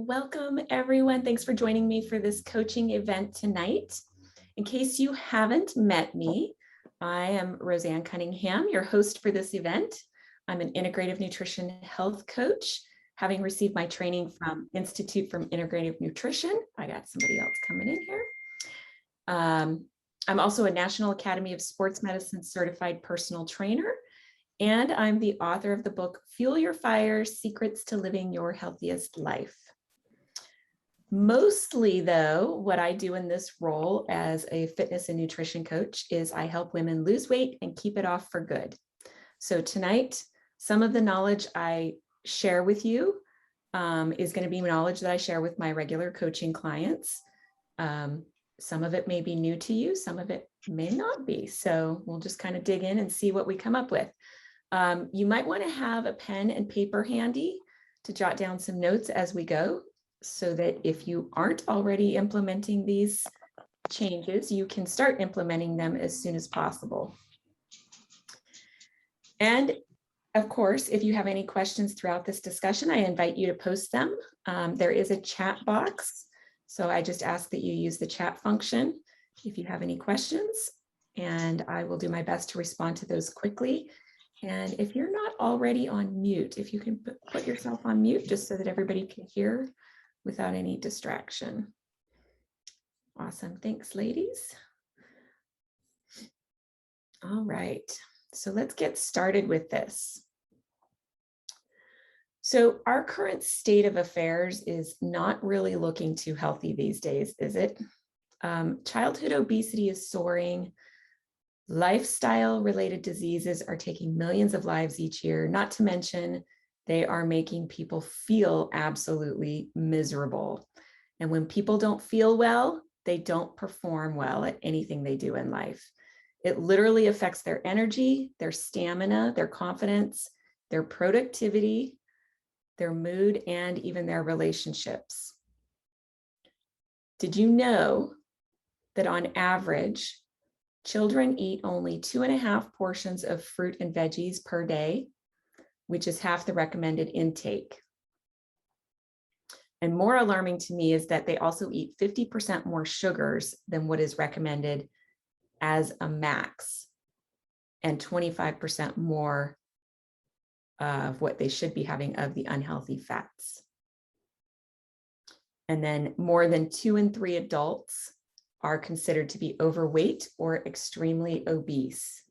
Welcome everyone. Thanks for joining me for this coaching event tonight. In case you haven't met me, I am Rosann Cunningham, your host for this event. I'm an integrative nutrition health coach, having received my training from Institute for Integrative Nutrition. I got somebody else coming in here. I'm also a National Academy of Sports Medicine certified personal trainer, and I'm the author of the book, Fuel Your Fire: Secrets to Living Your Healthiest Life. Mostly though, what I do in this role as a fitness and nutrition coach is I help women lose weight and keep it off for good. So tonight, some of the knowledge I share with you is going to be knowledge that I share with my regular coaching clients. Some of it may be new to you, some of it may not be. So we'll just kind of dig in and see what we come up with. You might want to have a pen and paper handy to jot down some notes as we go, so that if you aren't already implementing these changes, you can start implementing them as soon as possible. And of course, if you have any questions throughout this discussion, I invite you to post them. There is a chat box, so I just ask that you use the chat function if you have any questions, and I will do my best to respond to those quickly. And if you're not already on mute, if you can put yourself on mute just so that everybody can hear without any distraction. Awesome. Thanks, ladies. All right. So let's get started with this. So our current state of affairs is not really looking too healthy these days, is it? Childhood obesity is soaring. Lifestyle-related diseases are taking millions of lives each year, not to mention they are making people feel absolutely miserable. And when people don't feel well, they don't perform well at anything they do in life. It literally affects their energy, their stamina, their confidence, their productivity, their mood, and even their relationships. Did you know that on average, children eat only 2.5 portions of fruit and veggies per day, which is half the recommended intake? And more alarming to me is that they also eat 50% more sugars than what is recommended as a max, and 25% more of what they should be having of the unhealthy fats. And then more than 2 in 3 adults are considered to be overweight or extremely obese.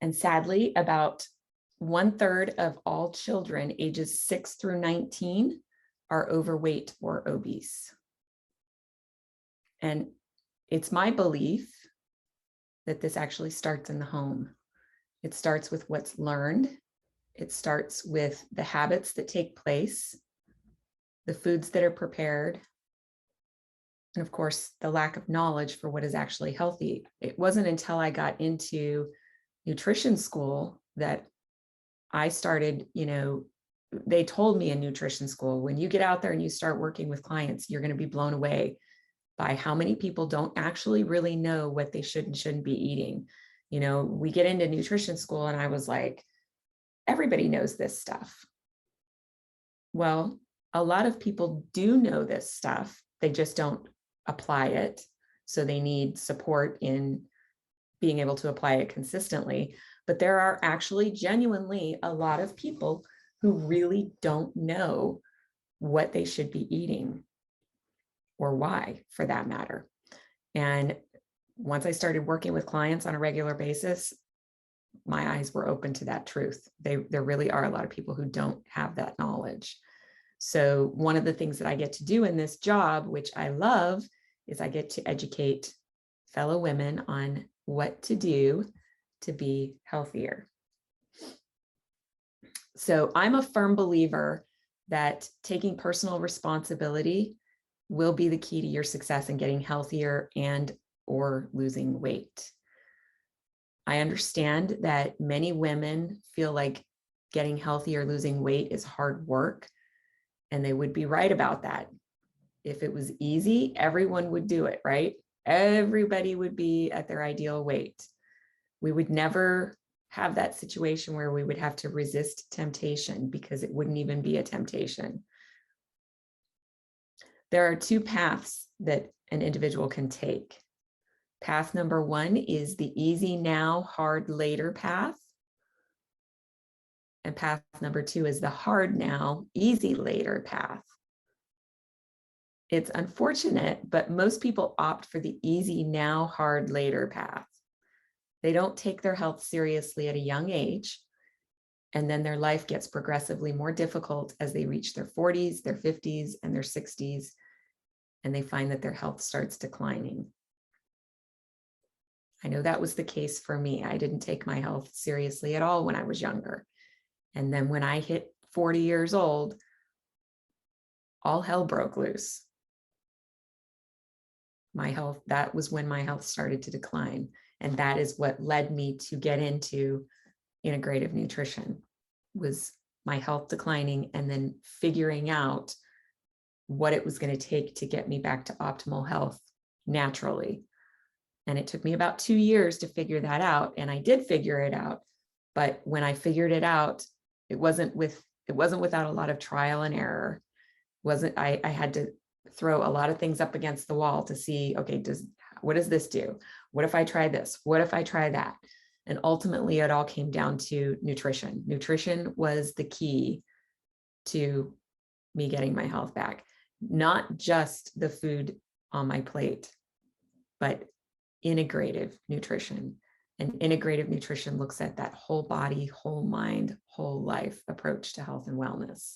And sadly, about 1/3 of all children ages 6 through 19 are overweight or obese. And it's my belief that this actually starts in the home. It starts with what's learned. It starts with the habits that take place, the foods that are prepared, and of course, the lack of knowledge for what is actually healthy. It wasn't until I got into nutrition school that I started, they told me in nutrition school, when you get out there and you start working with clients, you're going to be blown away by how many people don't actually really know what they should and shouldn't be eating. We get into nutrition school and I was like, everybody knows this stuff. Well, a lot of people do know this stuff. They just don't apply it. So they need support in being able to apply it consistently. But there are actually genuinely a lot of people who really don't know what they should be eating, or why, for that matter. And once I started working with clients on a regular basis, my eyes were open to that truth. There really are a lot of people who don't have that knowledge. So one of the things that I get to do in this job, which I love, is I get to educate fellow women on what to do to be healthier. So I'm a firm believer that taking personal responsibility will be the key to your success in getting healthier and or losing weight. I understand that many women feel like getting healthy or losing weight is hard work, and they would be right about that. If it was easy, everyone would do it, right? Everybody would be at their ideal weight. We would never have that situation where we would have to resist temptation, because it wouldn't even be a temptation. There are two paths that an individual can take. Path number one is the easy now, hard later path. And path number two is the hard now, easy later path. It's unfortunate, but most people opt for the easy now, hard later path. They don't take their health seriously at a young age, and then their life gets progressively more difficult as they reach their 40s, their 50s, and their 60s, and they find that their health starts declining. I know that was the case for me. I didn't take my health seriously at all when I was younger. And then when I hit 40 years old, all hell broke loose. My health, that was when my health started to decline. And that is what led me to get into integrative nutrition, was my health declining and then figuring out what it was going to take to get me back to optimal health naturally. And it took me about 2 years to figure that out. And I did figure it out. But when I figured it out, it wasn't without a lot of trial and error. I had to throw a lot of things up against the wall to see, okay, what does this do? What if I try this? What if I try that? And ultimately, it all came down to nutrition. Nutrition was the key to me getting my health back. Not just the food on my plate, but integrative nutrition. And integrative nutrition looks at that whole body, whole mind, whole life approach to health and wellness.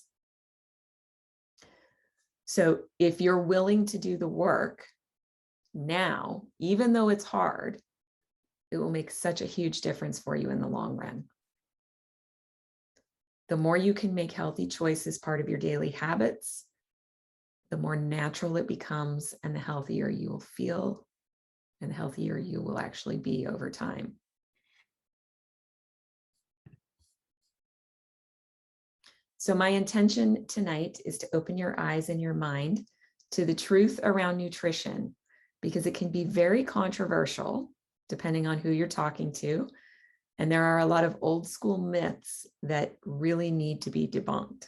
So if you're willing to do the work now, even though it's hard, it will make such a huge difference for you in the long run. The more you can make healthy choices part of your daily habits, the more natural it becomes, and the healthier you will feel, and the healthier you will actually be over time. So my intention tonight is to open your eyes and your mind to the truth around nutrition, because it can be very controversial depending on who you're talking to. And there are a lot of old school myths that really need to be debunked.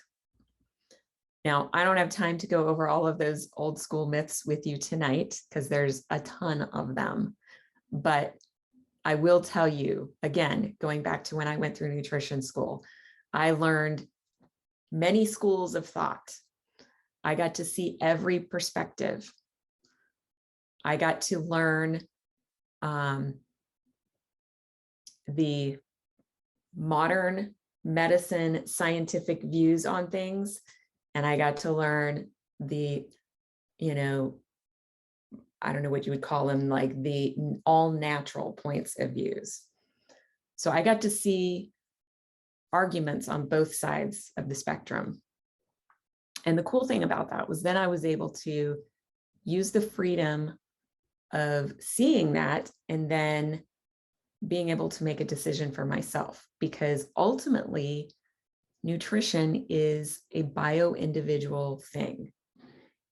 Now, I don't have time to go over all of those old school myths with you tonight, because there's a ton of them. But I will tell you, again, going back to when I went through nutrition school, I learned many schools of thought. I got to see every perspective. I got to learn the modern medicine scientific views on things. And I got to learn the, I don't know what you would call them, like the all natural points of views. So I got to see arguments on both sides of the spectrum. And the cool thing about that was then I was able to use the freedom of seeing that and then being able to make a decision for myself, because ultimately nutrition is a bio-individual thing.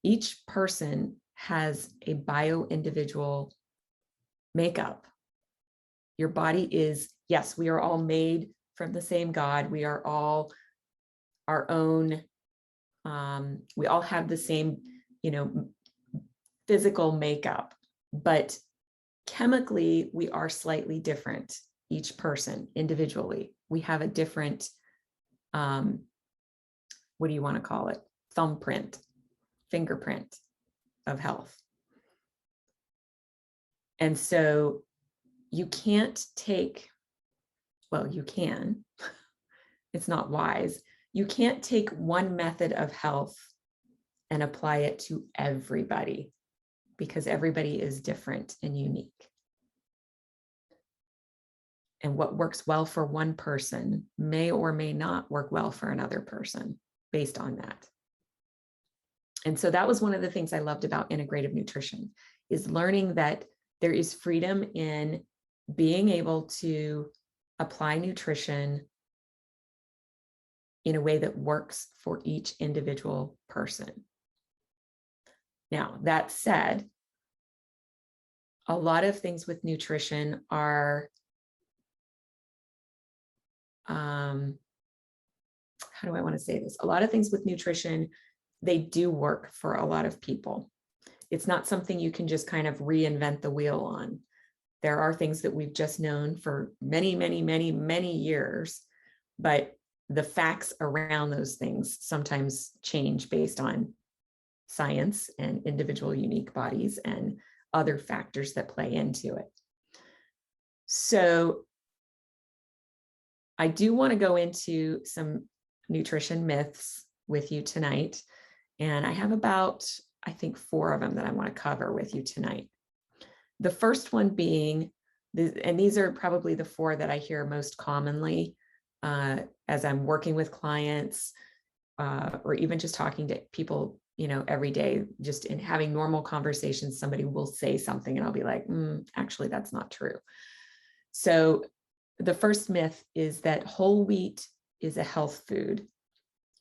Each person has a bio-individual makeup. Your body is, yes, we are all made from the same God. We are all our own, we all have the same, physical makeup, but chemically, we are slightly different, each person individually. We have a different, what do you want to call it? Thumbprint, fingerprint of health. And so you can't take, well, you can, it's not wise. You can't take one method of health and apply it to everybody, because everybody is different and unique. And what works well for one person may or may not work well for another person based on that. And so that was one of the things I loved about integrative nutrition, is learning that there is freedom in being able to apply nutrition in a way that works for each individual person. Now, that said, a lot of things with nutrition are, how do I want to say this? A lot of things with nutrition they do work for a lot of people. It's not something you can just kind of reinvent the wheel on. There are things that we've just known for many, many, many, many years, but the facts around those things sometimes change based on science and individual unique bodies and other factors that play into it. So I do want to go into some nutrition myths with you tonight. And I have about, I think, 4 of them that I want to cover with you tonight. The first one being, and these are probably the 4 that I hear most commonly as I'm working with clients or even just talking to people, every day, just in having normal conversations, somebody will say something and I'll be like, actually, that's not true. So the first myth is that whole wheat is a health food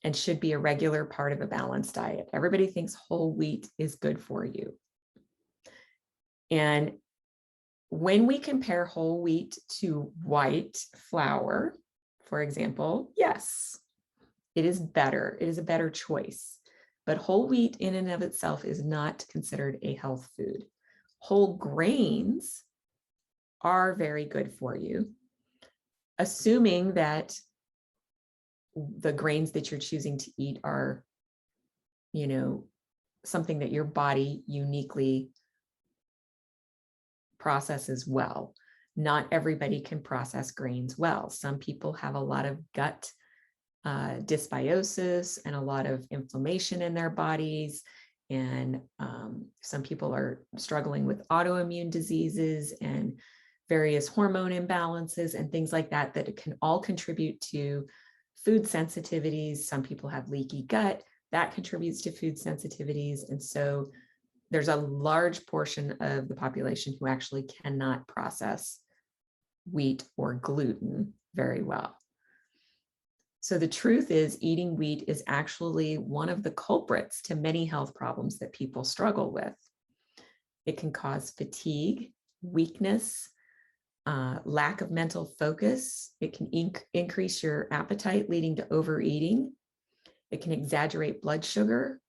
and should be a regular part of a balanced diet. Everybody thinks whole wheat is good for you. And when we compare whole wheat to white flour, for example, yes, it is better. It is a better choice. But whole wheat in and of itself is not considered a health food. Whole grains are very good for you, assuming that the grains that you're choosing to eat are, something that your body uniquely processes well. Not everybody can process grains well. Some people have a lot of gut dysbiosis and a lot of inflammation in their bodies. And some people are struggling with autoimmune diseases and various hormone imbalances and things like that, that can all contribute to food sensitivities. Some people have leaky gut, that contributes to food sensitivities. And so there's a large portion of the population who actually cannot process wheat or gluten very well. So the truth is, eating wheat is actually one of the culprits to many health problems that people struggle with. It can cause fatigue, weakness, lack of mental focus. It can increase your appetite, leading to overeating. It can exaggerate blood sugar,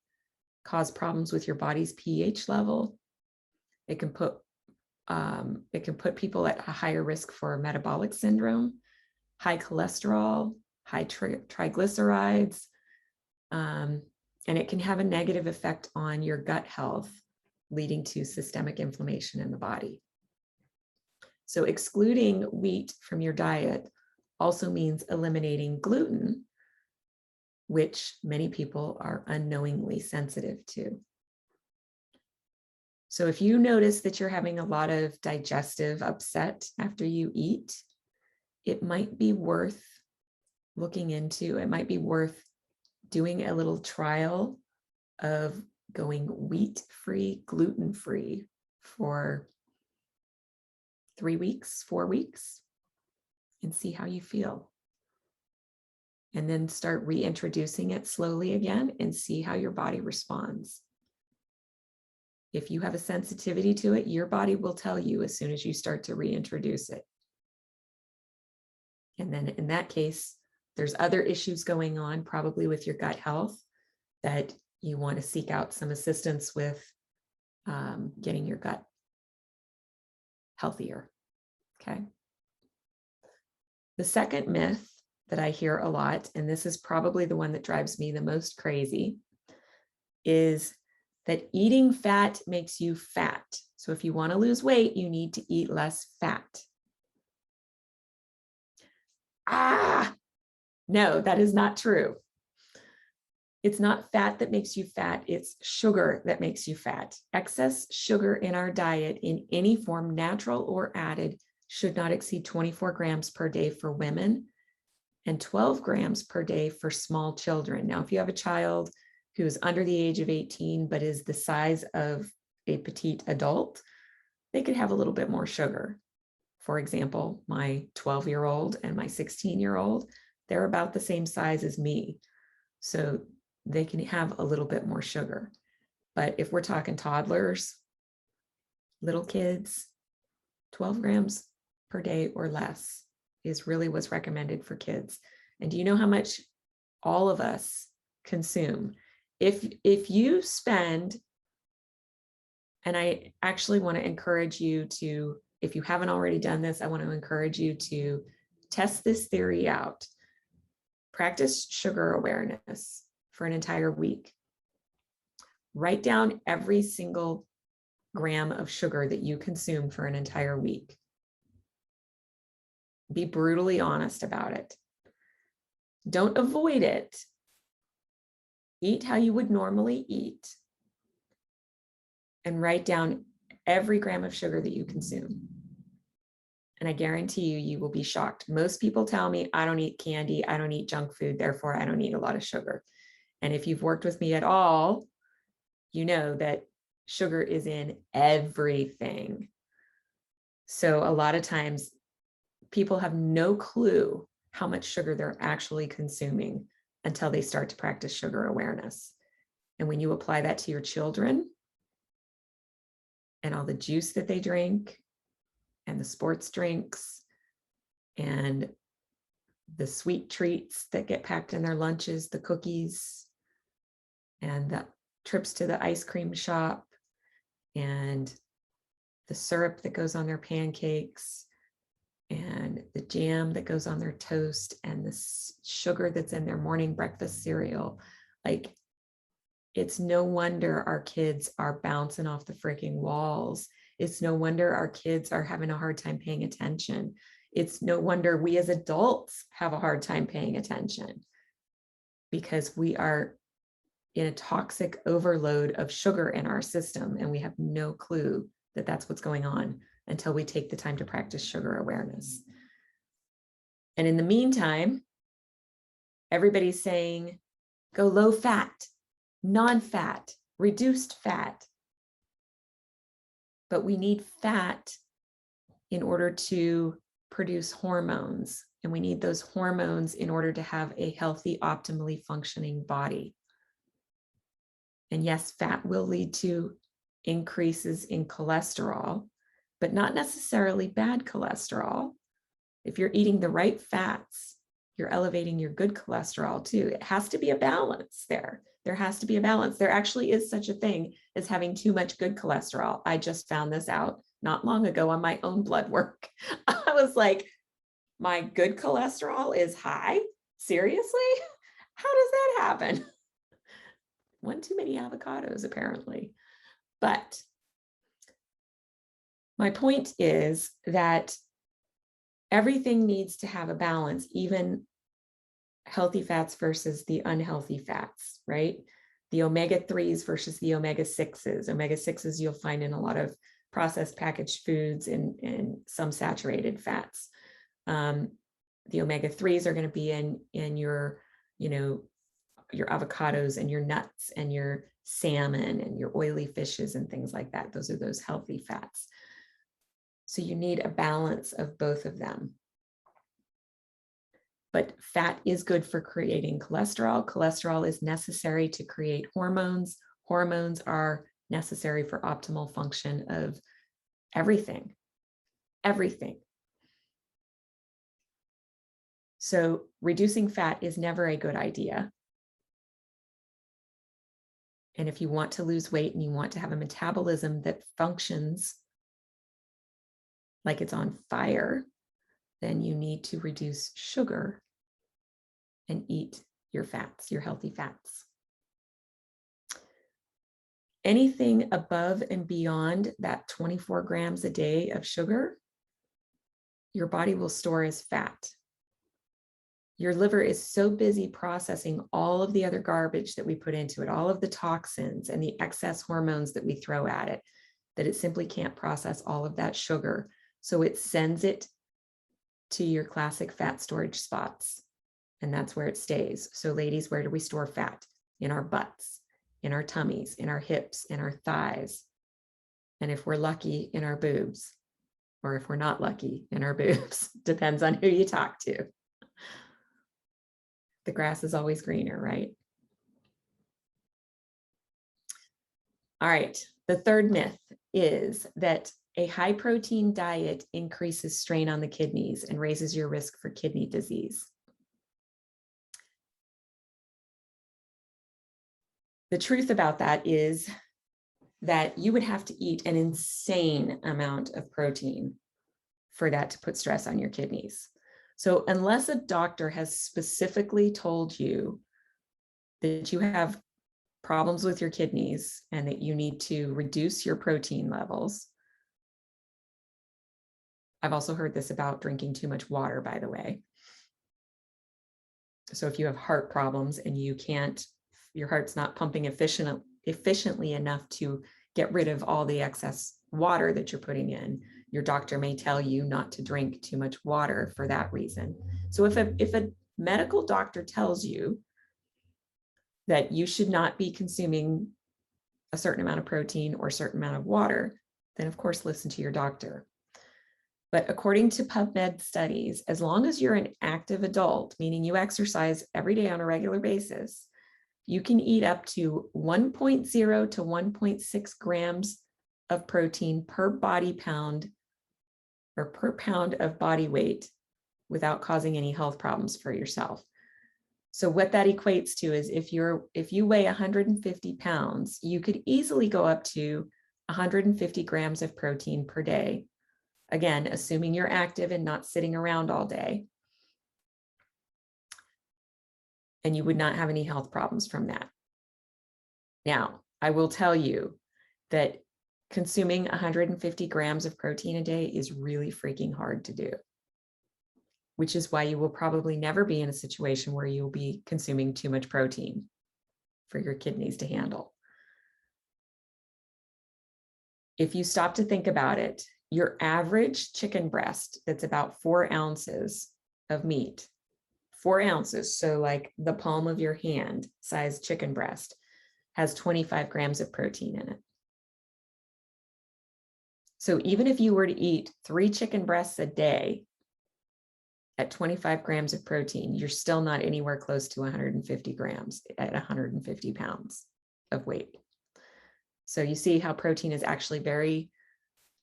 cause problems with your body's pH level. It can put people at a higher risk for metabolic syndrome, high cholesterol, high triglycerides, and it can have a negative effect on your gut health, leading to systemic inflammation in the body. So excluding wheat from your diet also means eliminating gluten, which many people are unknowingly sensitive to. So if you notice that you're having a lot of digestive upset after you eat, it might be worth looking into. It might be worth doing a little trial of going wheat-free, gluten-free for 3 weeks, 4 weeks, and see how you feel. And then start reintroducing it slowly again and see how your body responds. If you have a sensitivity to it, your body will tell you as soon as you start to reintroduce it. And then in that case, there's other issues going on, probably with your gut health, that you want to seek out some assistance with getting your gut healthier. Okay. The second myth that I hear a lot, and this is probably the one that drives me the most crazy, is that eating fat makes you fat. So if you want to lose weight, you need to eat less fat. No, that is not true. It's not fat that makes you fat. It's sugar that makes you fat. Excess sugar in our diet in any form, natural or added, should not exceed 24 grams per day for women and 12 grams per day for small children. Now, if you have a child who is under the age of 18, but is the size of a petite adult, they could have a little bit more sugar. For example, my 12-year-old and my 16-year-old, they're about the same size as me. So they can have a little bit more sugar. But if we're talking toddlers, little kids, 12 grams per day or less is really what's recommended for kids. And do you know how much all of us consume? if you spend, and I actually want to encourage you to, if you haven't already done this, I want to encourage you to test this theory out. Practice sugar awareness for an entire week. Write down every single gram of sugar that you consume for an entire week. Be brutally honest about it. Don't avoid it. Eat how you would normally eat. And write down every gram of sugar that you consume. And I guarantee you, you will be shocked. Most people tell me, I don't eat candy, I don't eat junk food, therefore I don't eat a lot of sugar. And if you've worked with me at all, you know that sugar is in everything. So a lot of times people have no clue how much sugar they're actually consuming until they start to practice sugar awareness. And when you apply that to your children and all the juice that they drink and the sports drinks and the sweet treats that get packed in their lunches, the cookies and the trips to the ice cream shop and the syrup that goes on their pancakes and the jam that goes on their toast and the sugar that's in their morning breakfast cereal. Like, it's no wonder our kids are bouncing off the freaking walls. It's no wonder our kids are having a hard time paying attention. It's no wonder we as adults have a hard time paying attention because we are in a toxic overload of sugar in our system and we have no clue that that's what's going on until we take the time to practice sugar awareness. And in the meantime, everybody's saying, go low fat, non-fat, reduced fat. But we need fat in order to produce hormones. And we need those hormones in order to have a healthy, optimally functioning body. And yes, fat will lead to increases in cholesterol, but not necessarily bad cholesterol. If you're eating the right fats, you're elevating your good cholesterol too. It has to be a balance there. There has to be a balance. There actually is such a thing as having too much good cholesterol. I just found this out not long ago on my own blood work. I was like, my good cholesterol is high? Seriously? How does that happen? One too many avocados, apparently. But my point is that everything needs to have a balance, even healthy fats versus the unhealthy fats, right? The omega-3s versus the omega-6s. Omega-6s you'll find in a lot of processed packaged foods and some saturated fats. The omega-3s are going to be in your, your avocados and your nuts and your salmon and your oily fishes and things like that. Those are those healthy fats. So you need a balance of both of them. But fat is good for creating cholesterol. Cholesterol is necessary to create hormones. Hormones are necessary for optimal function of everything, everything. So reducing fat is never a good idea. And if you want to lose weight and you want to have a metabolism that functions like it's on fire, then you need to reduce sugar and eat your fats, your healthy fats. Anything above and beyond that 24 grams a day of sugar, your body will store as fat. Your liver is so busy processing all of the other garbage that we put into it, all of the toxins and the excess hormones that we throw at it, that it simply can't process all of that sugar. So it sends it to your classic fat storage spots, and that's where it stays. So ladies, where do we store fat? In our butts, in our tummies, in our hips, in our thighs. And if we're lucky, in our boobs, or if we're not lucky, in our boobs. Depends on who you talk to. The grass is always greener, right? All right. The third myth is that a high protein diet increases strain on the kidneys and raises your risk for kidney disease. The truth about that is that you would have to eat an insane amount of protein for that to put stress on your kidneys. So unless a doctor has specifically told you that you have problems with your kidneys and that you need to reduce your protein levels. I've also heard this about drinking too much water, by the way. So if you have heart problems and your heart's not pumping efficiently enough to get rid of all the excess water that you're putting in, your doctor may tell you not to drink too much water for that reason. So if a medical doctor tells you that you should not be consuming a certain amount of protein or a certain amount of water, then of course listen to your doctor. But according to PubMed studies, as long as you're an active adult, meaning you exercise every day on a regular basis, you can eat up to 1.0 to 1.6 grams of protein per body pound or per pound of body weight without causing any health problems for yourself. So what that equates to is if you weigh 150 pounds, you could easily go up to 150 grams of protein per day. Again, assuming you're active and not sitting around all day. And you would not have any health problems from that. Now, I will tell you that consuming 150 grams of protein a day is really freaking hard to do, which is why you will probably never be in a situation where you'll be consuming too much protein for your kidneys to handle. If you stop to think about it, your average chicken breast that's about 4 ounces of meat, 4 ounces, so like the palm of your hand size chicken breast, has 25 grams of protein in it. So even if you were to eat 3 chicken breasts a day at 25 grams of protein, you're still not anywhere close to 150 grams at 150 pounds of weight. So you see how protein is actually very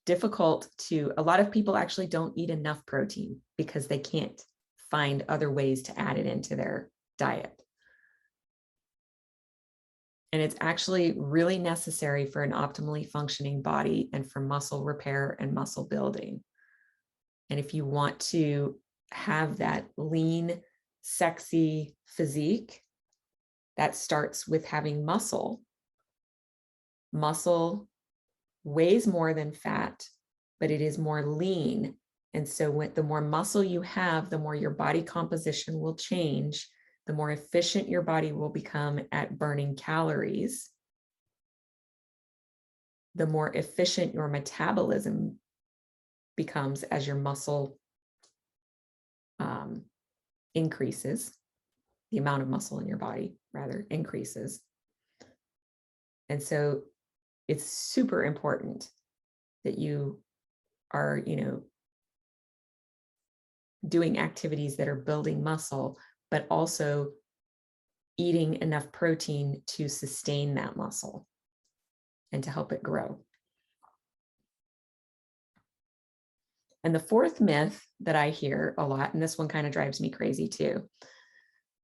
difficult a lot of people actually don't eat enough protein because they can't find other ways to add it into their diet. And it's actually really necessary for an optimally functioning body and for muscle repair and muscle building. And if you want to have that lean, sexy physique, that starts with having muscle. Muscle weighs more than fat, but it is more lean. And so the more muscle you have, the more your body composition will change, the more efficient your body will become at burning calories, the more efficient your metabolism becomes as your muscle increases, the amount of muscle in your body rather increases. And so it's super important that you are, doing activities that are building muscle, but also eating enough protein to sustain that muscle and to help it grow. And the fourth myth that I hear a lot, and this one kind of drives me crazy too,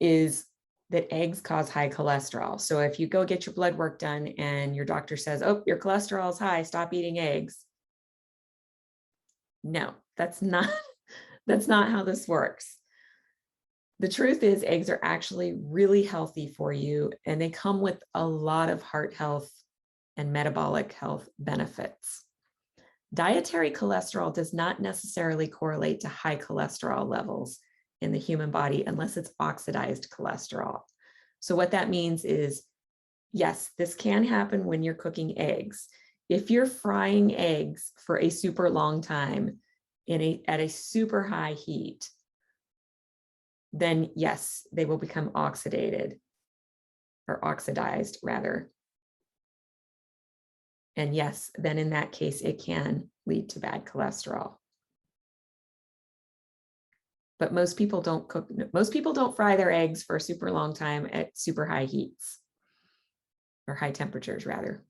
is that eggs cause high cholesterol. So if you go get your blood work done and your doctor says, oh, your cholesterol is high, stop eating eggs. No, that's not how this works. The truth is eggs are actually really healthy for you, and they come with a lot of heart health and metabolic health benefits. Dietary cholesterol does not necessarily correlate to high cholesterol levels in the human body unless it's oxidized cholesterol. So what that means is, yes, this can happen when you're cooking eggs. If you're frying eggs for a super long time at a super high heat, then yes, they will become oxidized rather. And yes, then in that case, it can lead to bad cholesterol. But most people don't fry their eggs for a super long time at super high heats or high temperatures rather.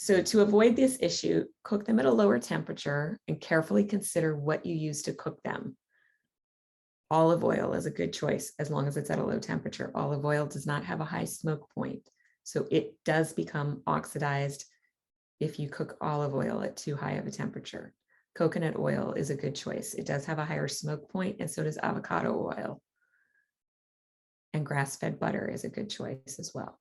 So to avoid this issue, cook them at a lower temperature and carefully consider what you use to cook them. Olive oil is a good choice as long as it's at a low temperature. Olive oil does not have a high smoke point, so it does become oxidized if you cook olive oil at too high of a temperature. Coconut oil is a good choice. It does have a higher smoke point, and so does avocado oil. And grass-fed butter is a good choice as well.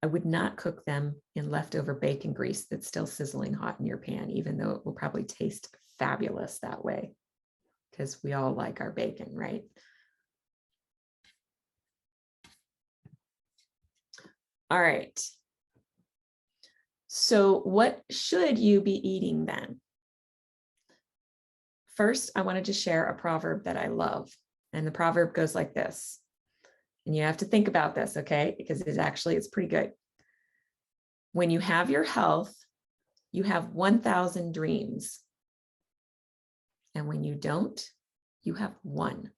I would not cook them in leftover bacon grease that's still sizzling hot in your pan, even though it will probably taste fabulous that way, because we all like our bacon, right? All right. So what should you be eating then? First, I wanted to share a proverb that I love. And the proverb goes like this. And you have to think about this, okay? Because it's pretty good. When you have your health, you have 1,000 dreams. And when you don't, you have one.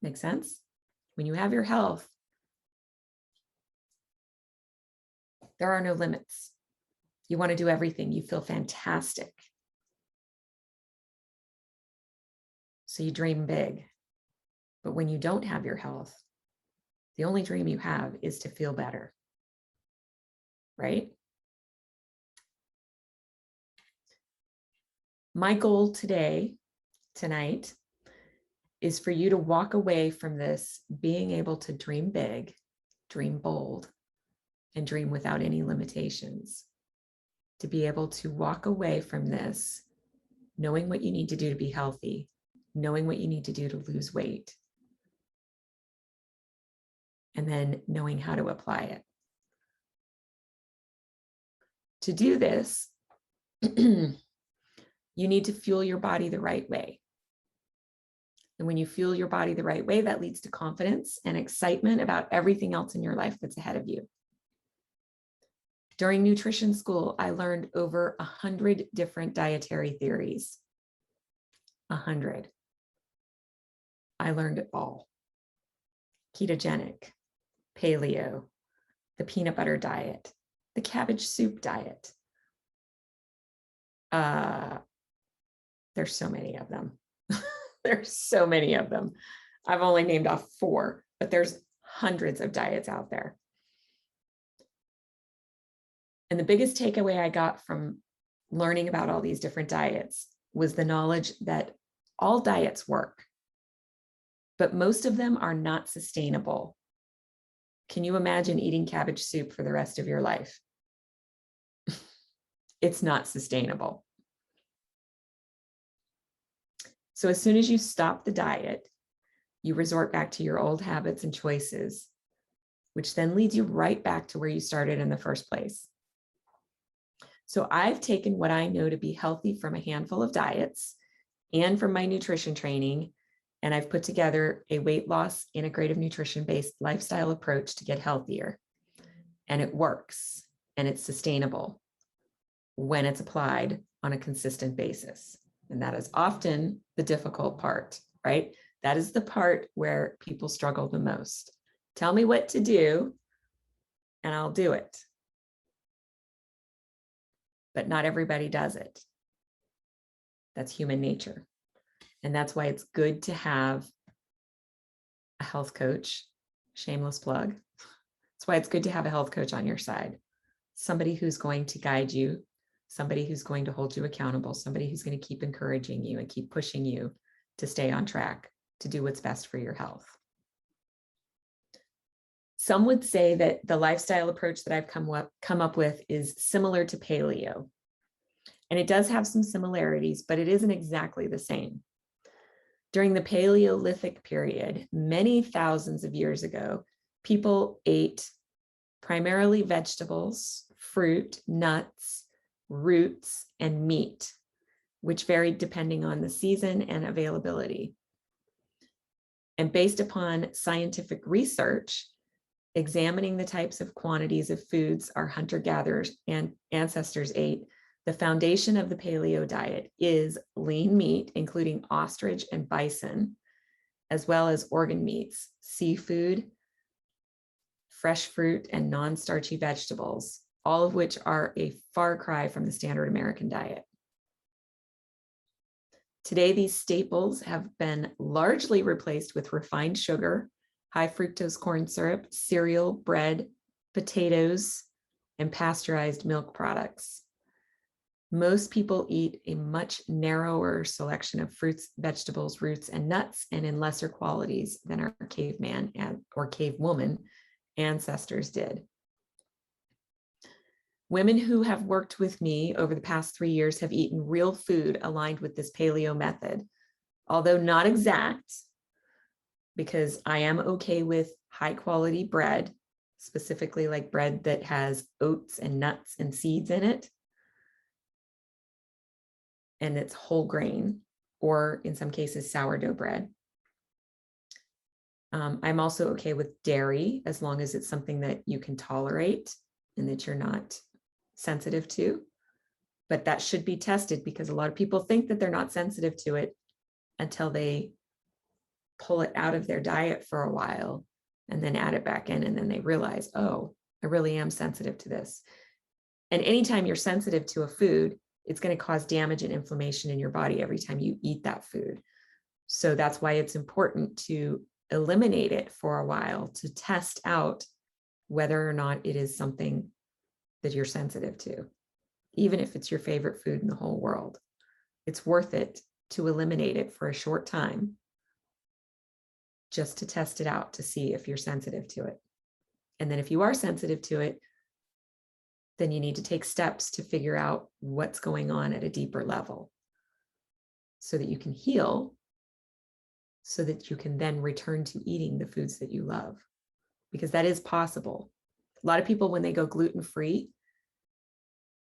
Make sense? When you have your health, there are no limits. You want to do everything. You feel fantastic. So you dream big. But when you don't have your health, the only dream you have is to feel better. Right? My goal tonight, is for you to walk away from this being able to dream big, dream bold, and dream without any limitations. To be able to walk away from this knowing what you need to do to be healthy, knowing what you need to do to lose weight, and then knowing how to apply it. To do this, you need to fuel your body the right way. And when you fuel your body the right way, that leads to confidence and excitement about everything else in your life that's ahead of you. During nutrition school, I learned over 100 different dietary theories. 100. I learned it all. Ketogenic, paleo, the peanut butter diet, the cabbage soup diet. There's so many of them. There's so many of them. I've only named off 4, but there's hundreds of diets out there. And the biggest takeaway I got from learning about all these different diets was the knowledge that all diets work, but most of them are not sustainable. Can you imagine eating cabbage soup for the rest of your life? It's not sustainable. So as soon as you stop the diet, you resort back to your old habits and choices, which then leads you right back to where you started in the first place. So I've taken what I know to be healthy from a handful of diets and from my nutrition training, and I've put together a weight loss integrative nutrition-based lifestyle approach to get healthier. And it works, and it's sustainable when it's applied on a consistent basis. And that is often the difficult part, right? That is the part where people struggle the most. Tell me what to do, and I'll do it. But not everybody does it. That's human nature. And that's why it's good to have a health coach, shameless plug. That's why it's good to have a health coach on your side. Somebody who's going to guide you, somebody who's going to hold you accountable, somebody who's going to keep encouraging you and keep pushing you to stay on track, to do what's best for your health. Some would say that the lifestyle approach that I've come up with is similar to paleo. And it does have some similarities, but it isn't exactly the same. During the Paleolithic period, many thousands of years ago, people ate primarily vegetables, fruit, nuts, roots, and meat, which varied depending on the season and availability. And based upon scientific research, examining the types of quantities of foods our hunter-gatherers and ancestors ate, the foundation of the paleo diet is lean meat, including ostrich and bison, as well as organ meats, seafood, fresh fruit, and non-starchy vegetables, all of which are a far cry from the standard American diet. Today, these staples have been largely replaced with refined sugar, high fructose corn syrup, cereal, bread, potatoes, and pasteurized milk products. Most people eat a much narrower selection of fruits, vegetables, roots, and nuts, and in lesser qualities than our caveman or cavewoman ancestors did. Women who have worked with me over the past 3 years have eaten real food aligned with this paleo method, although not exact, because I am okay with high quality bread, specifically like bread that has oats and nuts and seeds in it, and it's whole grain, or in some cases, sourdough bread. I'm also okay with dairy as long as it's something that you can tolerate and that you're not sensitive to. But that should be tested, because a lot of people think that they're not sensitive to it until they pull it out of their diet for a while and then add it back in. And then they realize, oh, I really am sensitive to this. And anytime you're sensitive to a food, it's going to cause damage and inflammation in your body every time you eat that food. So that's why it's important to eliminate it for a while to test out whether or not it is something that you're sensitive to. Even if it's your favorite food in the whole world, it's worth it to eliminate it for a short time just to test it out to see if you're sensitive to it. And then if you are sensitive to it, then you need to take steps to figure out what's going on at a deeper level so that you can heal, so that you can then return to eating the foods that you love, because that is possible. A lot of people, when they go gluten-free,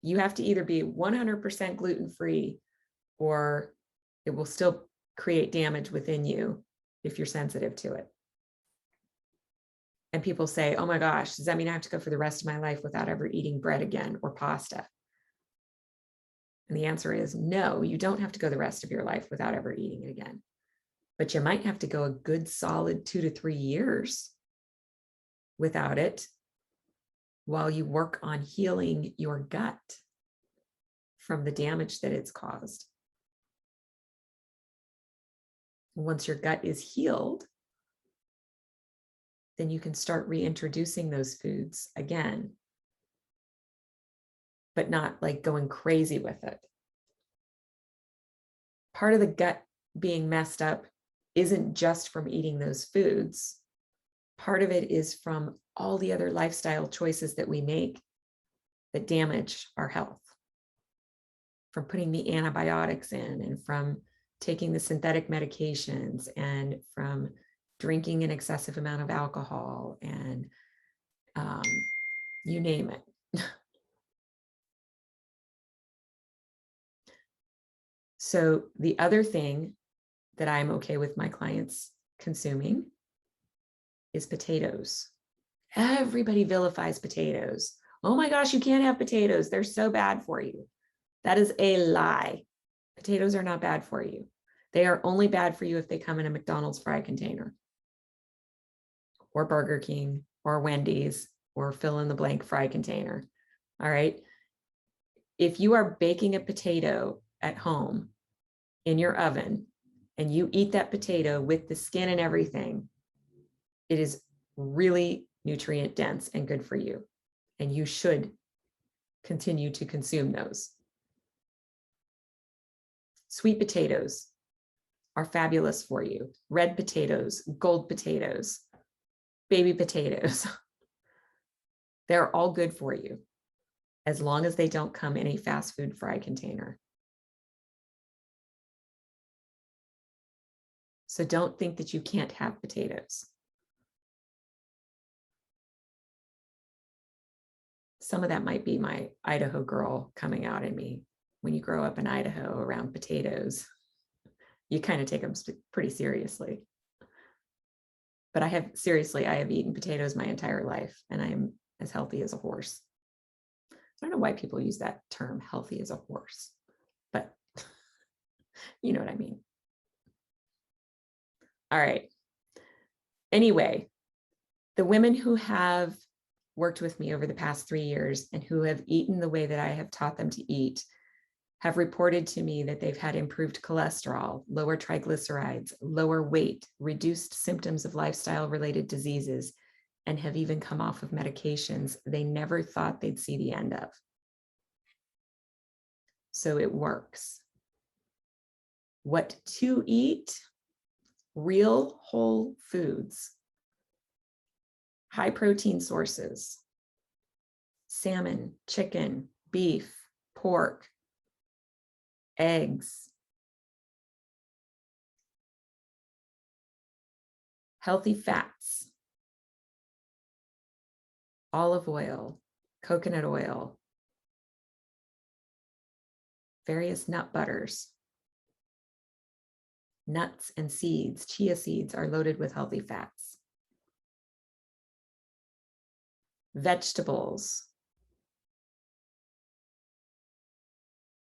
you have to either be 100% gluten-free or it will still create damage within you if you're sensitive to it. And people say, oh my gosh, does that mean I have to go for the rest of my life without ever eating bread again or pasta? And the answer is no, you don't have to go the rest of your life without ever eating it again. But you might have to go a good solid 2 to 3 years without it while you work on healing your gut from the damage that it's caused. Once your gut is healed, then you can start reintroducing those foods again, but not like going crazy with it. Part of the gut being messed up isn't just from eating those foods. Part of it is from all the other lifestyle choices that we make that damage our health. From putting the antibiotics in, and from taking the synthetic medications, and from drinking an excessive amount of alcohol, and you name it. So the other thing that I'm okay with my clients consuming is potatoes. Everybody vilifies potatoes. Oh my gosh, you can't have potatoes. They're so bad for you. That is a lie. Potatoes are not bad for you. They are only bad for you if they come in a McDonald's fry container, or Burger King, or Wendy's, or fill in the blank fry container. All right. If you are baking a potato at home in your oven and you eat that potato with the skin and everything, it is really nutrient dense and good for you. And you should continue to consume those. Sweet potatoes are fabulous for you. Red potatoes, gold potatoes, baby potatoes. They're all good for you as long as they don't come in a fast food fry container. So don't think that you can't have potatoes. Some of that might be my Idaho girl coming out in me. When you grow up in Idaho around potatoes, you kind of take them pretty seriously. But I have eaten potatoes my entire life, and I am as healthy as a horse. I don't know why people use that term, healthy as a horse, but you know what I mean. All right. Anyway, the women who have worked with me over the past 3 years and who have eaten the way that I have taught them to eat have reported to me that they've had improved cholesterol, lower triglycerides, lower weight, reduced symptoms of lifestyle-related diseases, and have even come off of medications they never thought they'd see the end of. So it works. What to eat? Real whole foods, high protein sources, salmon, chicken, beef, pork, eggs, healthy fats, olive oil, coconut oil, various nut butters, nuts and seeds. Chia seeds are loaded with healthy fats. Vegetables.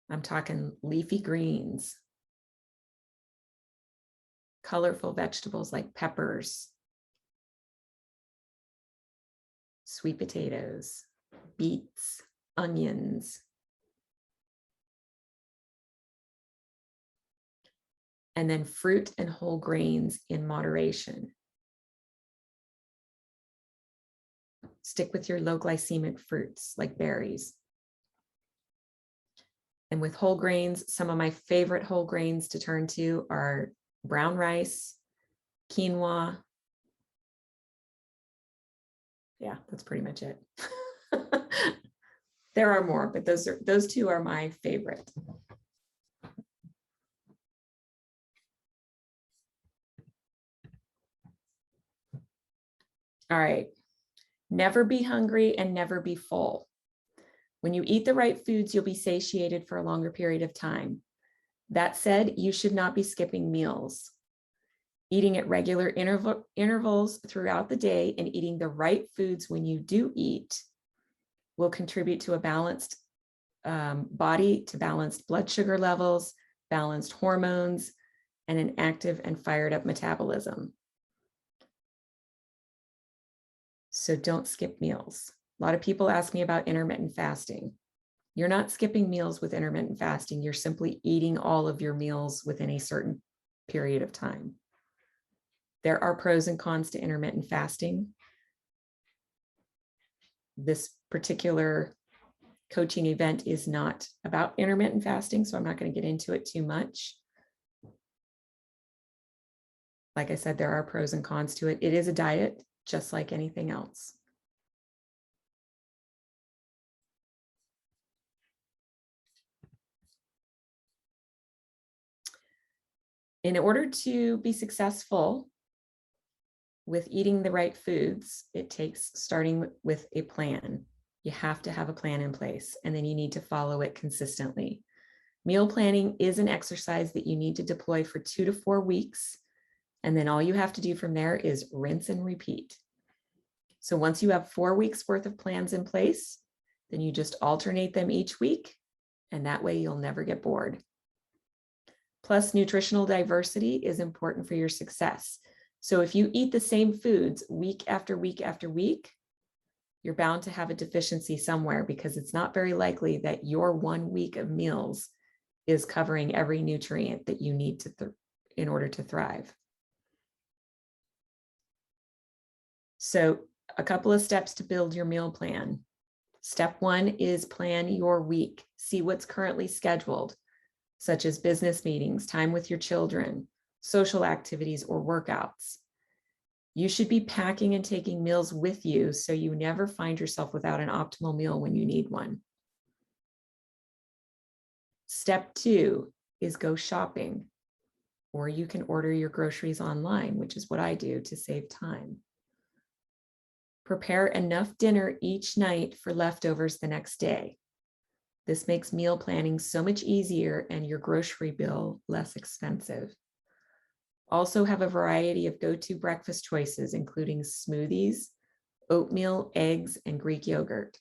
I'm talking leafy greens, colorful vegetables like peppers, sweet potatoes, beets, onions. And then fruit and whole grains in moderation. Stick with your low glycemic fruits like berries. And with whole grains, some of my favorite whole grains to turn to are brown rice, quinoa. Yeah, that's pretty much it. There are more, but those two are my favorite. All right. Never be hungry and never be full. When you eat the right foods, you'll be satiated for a longer period of time. That said, you should not be skipping meals. Eating at regular intervals throughout the day and eating the right foods when you do eat will contribute to a balanced body, to balanced blood sugar levels, balanced hormones, and an active and fired up metabolism. So don't skip meals. A lot of people ask me about intermittent fasting. You're not skipping meals with intermittent fasting. You're simply eating all of your meals within a certain period of time. There are pros and cons to intermittent fasting. This particular coaching event is not about intermittent fasting, so I'm not going to get into it too much. Like I said, there are pros and cons to it. It is a diet, just like anything else. In order to be successful with eating the right foods, it takes starting with a plan. You have to have a plan in place, and then you need to follow it consistently. Meal planning is an exercise that you need to deploy for 2 to 4 weeks, and then all you have to do from there is rinse and repeat. So once you have 4 weeks worth of plans in place, then you just alternate them each week, and that way you'll never get bored. Plus, nutritional diversity is important for your success. So if you eat the same foods week after week after week, you're bound to have a deficiency somewhere, because it's not very likely that your 1 week of meals is covering every nutrient that you need in order to thrive. So a couple of steps to build your meal plan. Step 1 is plan your week. See what's currently scheduled, such as business meetings, time with your children, social activities, or workouts. You should be packing and taking meals with you so you never find yourself without an optimal meal when you need one. Step 2 is go shopping, or you can order your groceries online, which is what I do to save time. Prepare enough dinner each night for leftovers the next day. This makes meal planning so much easier and your grocery bill less expensive. Also have a variety of go-to breakfast choices, including smoothies, oatmeal, eggs, and Greek yogurt.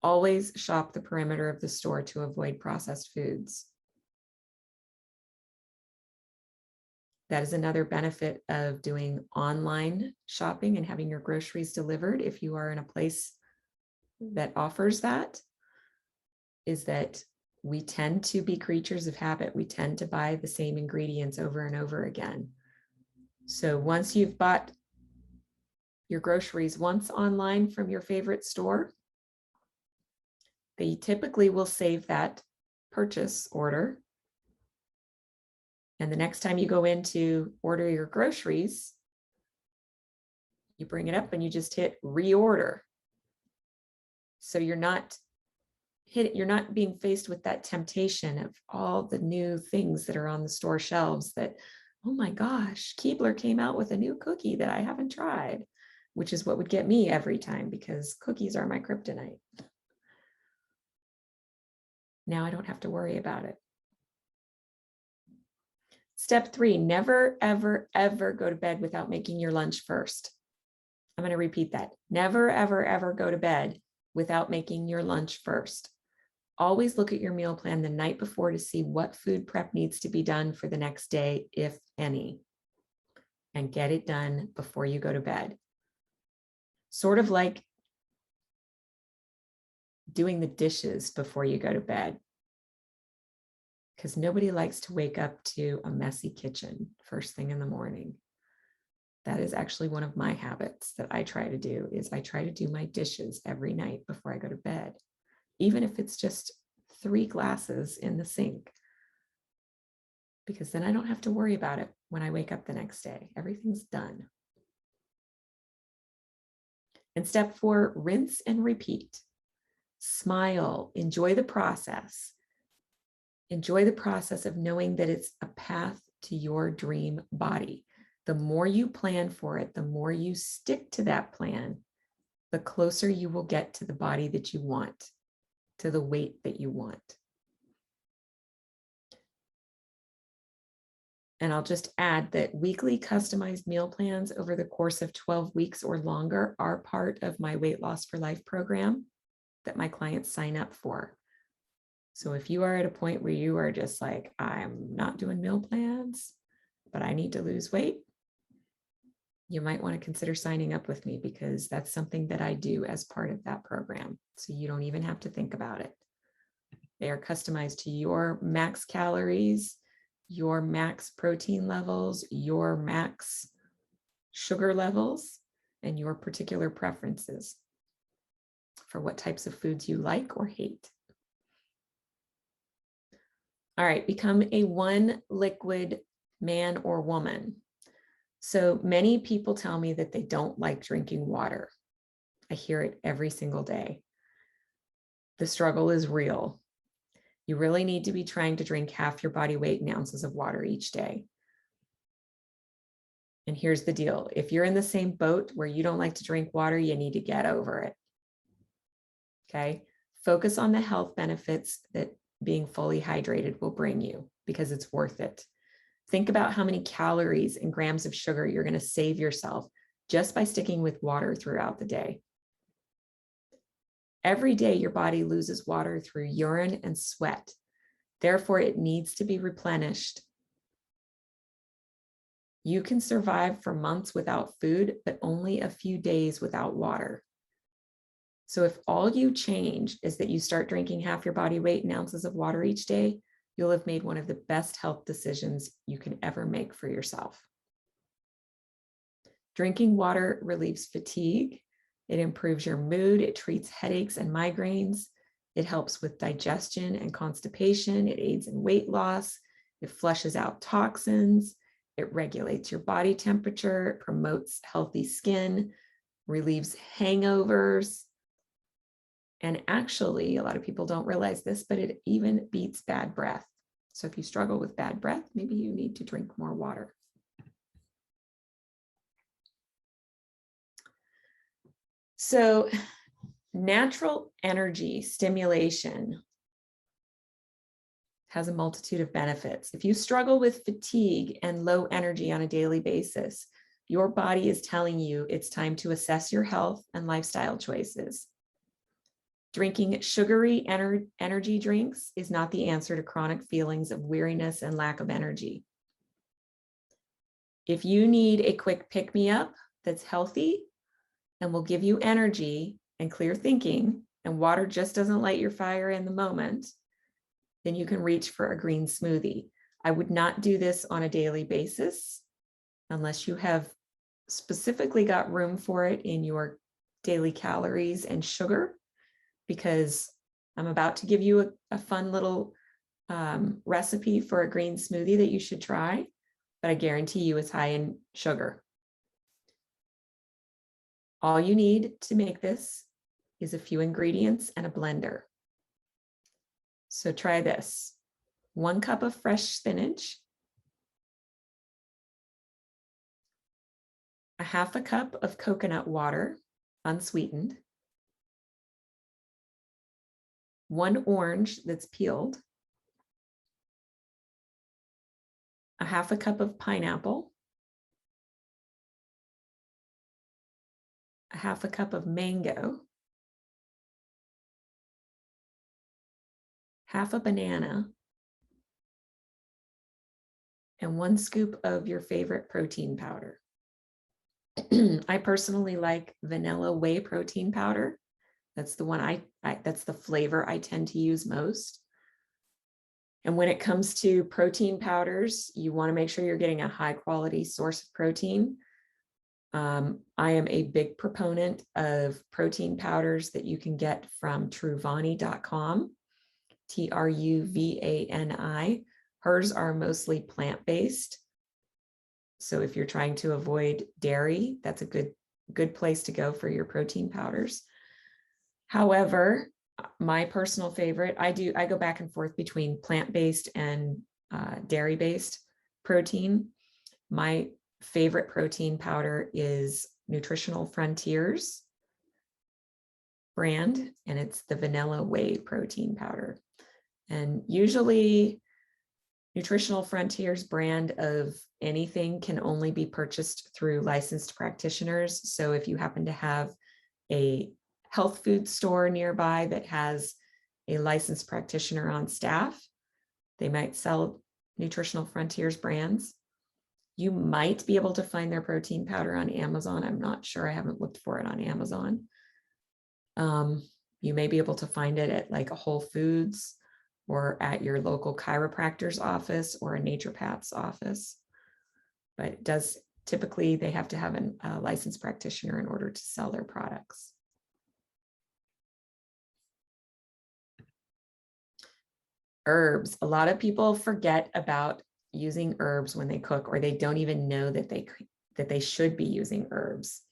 Always shop the perimeter of the store to avoid processed foods. That is another benefit of doing online shopping and having your groceries delivered. If you are in a place that offers that, is that we tend to be creatures of habit. We tend to buy the same ingredients over and over again. So once you've bought your groceries once online from your favorite store, they typically will save that purchase order. And the next time you go in to order your groceries, you bring it up and you just hit reorder. So you're not being faced with that temptation of all the new things that are on the store shelves that, oh my gosh, Keebler came out with a new cookie that I haven't tried, which is what would get me every time because cookies are my kryptonite. Now I don't have to worry about it. Step 3, never, ever, ever go to bed without making your lunch first. I'm going to repeat that. Never, ever, ever go to bed without making your lunch first. Always look at your meal plan the night before to see what food prep needs to be done for the next day, if any, and get it done before you go to bed. Sort of like doing the dishes before you go to bed, because nobody likes to wake up to a messy kitchen first thing in the morning. That is actually one of my habits that I try to do, is I try to do my dishes every night before I go to bed, even if it's just 3 glasses in the sink, because then I don't have to worry about it when I wake up the next day. Everything's done. And step 4, rinse and repeat. Smile, enjoy the process. Enjoy the process of knowing that it's a path to your dream body. The more you plan for it, the more you stick to that plan, the closer you will get to the body that you want, to the weight that you want. And I'll just add that weekly customized meal plans over the course of 12 weeks or longer are part of my Weight Loss for Life program that my clients sign up for. So if you are at a point where you are just like, I'm not doing meal plans, but I need to lose weight, you might want to consider signing up with me, because that's something that I do as part of that program. So you don't even have to think about it. They are customized to your max calories, your max protein levels, your max sugar levels, and your particular preferences for what types of foods you like or hate. All right, become a 1 liquid man or woman. So many people tell me that they don't like drinking water. I hear it every single day. The struggle is real. You really need to be trying to drink half your body weight in ounces of water each day. And here's the deal. If you're in the same boat where you don't like to drink water, you need to get over it. Okay? Focus on the health benefits that being fully hydrated will bring you, because it's worth it. Think about how many calories and grams of sugar you're going to save yourself just by sticking with water throughout the day. Every day, your body loses water through urine and sweat. Therefore, it needs to be replenished. You can survive for months without food, but only a few days without water. So if all you change is that you start drinking half your body weight in ounces of water each day, you'll have made one of the best health decisions you can ever make for yourself. Drinking water relieves fatigue. It improves your mood. It treats headaches and migraines. It helps with digestion and constipation. It aids in weight loss. It flushes out toxins. It regulates your body temperature. It promotes healthy skin, relieves hangovers. And actually, a lot of people don't realize this, but it even beats bad breath. So if you struggle with bad breath, maybe you need to drink more water. So natural energy stimulation has a multitude of benefits. If you struggle with fatigue and low energy on a daily basis, your body is telling you it's time to assess your health and lifestyle choices. Drinking sugary energy drinks is not the answer to chronic feelings of weariness and lack of energy. If you need a quick pick-me-up that's healthy and will give you energy and clear thinking, and water just doesn't light your fire in the moment, then you can reach for a green smoothie. I would not do this on a daily basis unless you have specifically got room for it in your daily calories and sugar, because I'm about to give you a fun little recipe for a green smoothie that you should try, but I guarantee you it's high in sugar. All you need to make this is a few ingredients and a blender. So try this. 1 cup of fresh spinach, a 1/2 cup of coconut water, unsweetened, 1 orange that's peeled, a 1/2 cup of pineapple, a 1/2 cup of mango, 1/2 banana, and 1 scoop of your favorite protein powder. I personally like vanilla whey protein powder. That's the one that's the flavor I tend to use most. And when it comes to protein powders, you want to make sure you're getting a high quality source of protein. I am a big proponent of protein powders that you can get from truvani.com, Truvani. Hers are mostly plant-based. So if you're trying to avoid dairy, that's a good place to go for your protein powders. However, my personal favorite, I go back and forth between plant-based and dairy-based protein. My favorite protein powder is Nutritional Frontiers brand, and it's the vanilla whey protein powder. And usually Nutritional Frontiers brand of anything can only be purchased through licensed practitioners. So if you happen to have a health food store nearby that has a licensed practitioner on staff, they might sell Nutritional Frontiers brands. You might be able to find their protein powder on Amazon. I'm not sure. I haven't looked for it on Amazon. You may be able to find it at like a Whole Foods or at your local chiropractor's office or a naturopath's office. But it does, typically they have to have a licensed practitioner in order to sell their products. Herbs. A lot of people forget about using herbs when they cook, or they don't even know that they should be using herbs.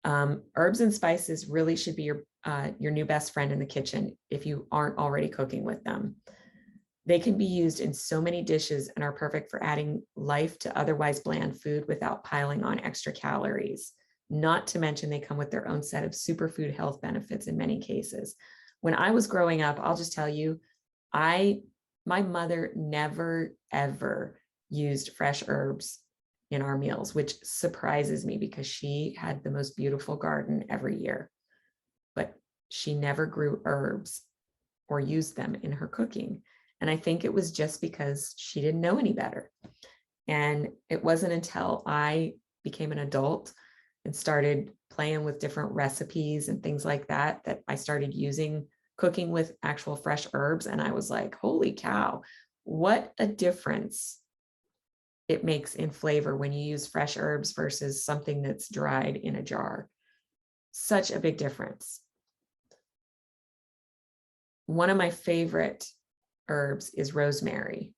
Herbs and spices really should be your new best friend in the kitchen if you aren't already cooking with them. They can be used in so many dishes and are perfect for adding life to otherwise bland food without piling on extra calories. Not to mention they come with their own set of superfood health benefits in many cases. When I was growing up, I'll just tell you, my mother never, ever used fresh herbs in our meals, which surprises me because she had the most beautiful garden every year, but she never grew herbs or used them in her cooking. And I think it was just because she didn't know any better. And it wasn't until I became an adult and started playing with different recipes and things like that, that I started cooking with actual fresh herbs. And I was like, holy cow, what a difference it makes in flavor when you use fresh herbs versus something that's dried in a jar. Such a big difference. One of my favorite herbs is rosemary.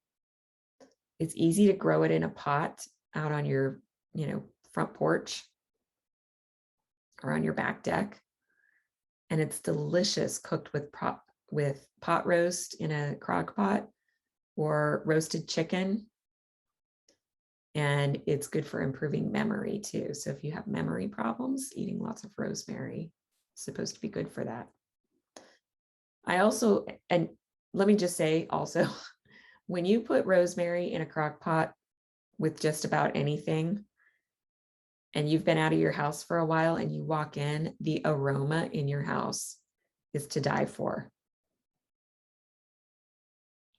It's easy to grow it in a pot out on your, front porch or on your back deck. And it's delicious cooked with pot roast in a crock pot or roasted chicken. And it's good for improving memory too. So if you have memory problems, eating lots of rosemary is supposed to be good for that. And let me just say also, when you put rosemary in a crock pot with just about anything, and you've been out of your house for a while and you walk in, the aroma in your house is to die for.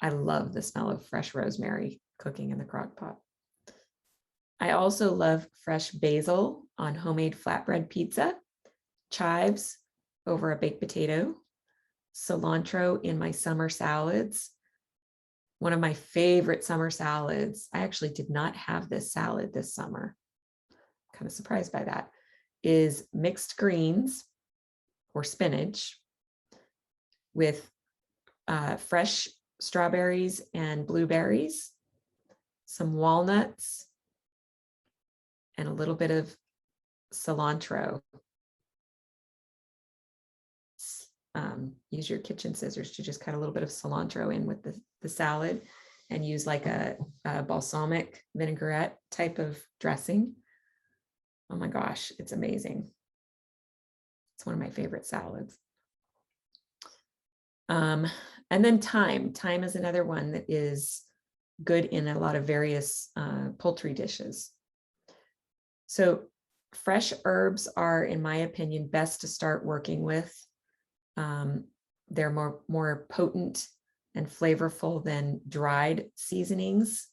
I love the smell of fresh rosemary cooking in the crock pot. I also love fresh basil on homemade flatbread pizza, chives over a baked potato, cilantro in my summer salads, One of my favorite summer salads, I actually did not have this salad this summer. Kind of surprised by that, is mixed greens or spinach with fresh strawberries and blueberries, some walnuts, and a little bit of cilantro. Use your kitchen scissors to just cut a little bit of cilantro in with the salad, and use like a balsamic vinaigrette type of dressing. Oh my gosh, it's amazing. It's one of my favorite salads. And then thyme. Thyme is another one that is good in a lot of various poultry dishes. So fresh herbs are, in my opinion, best to start working with. They're more potent and flavorful than dried seasonings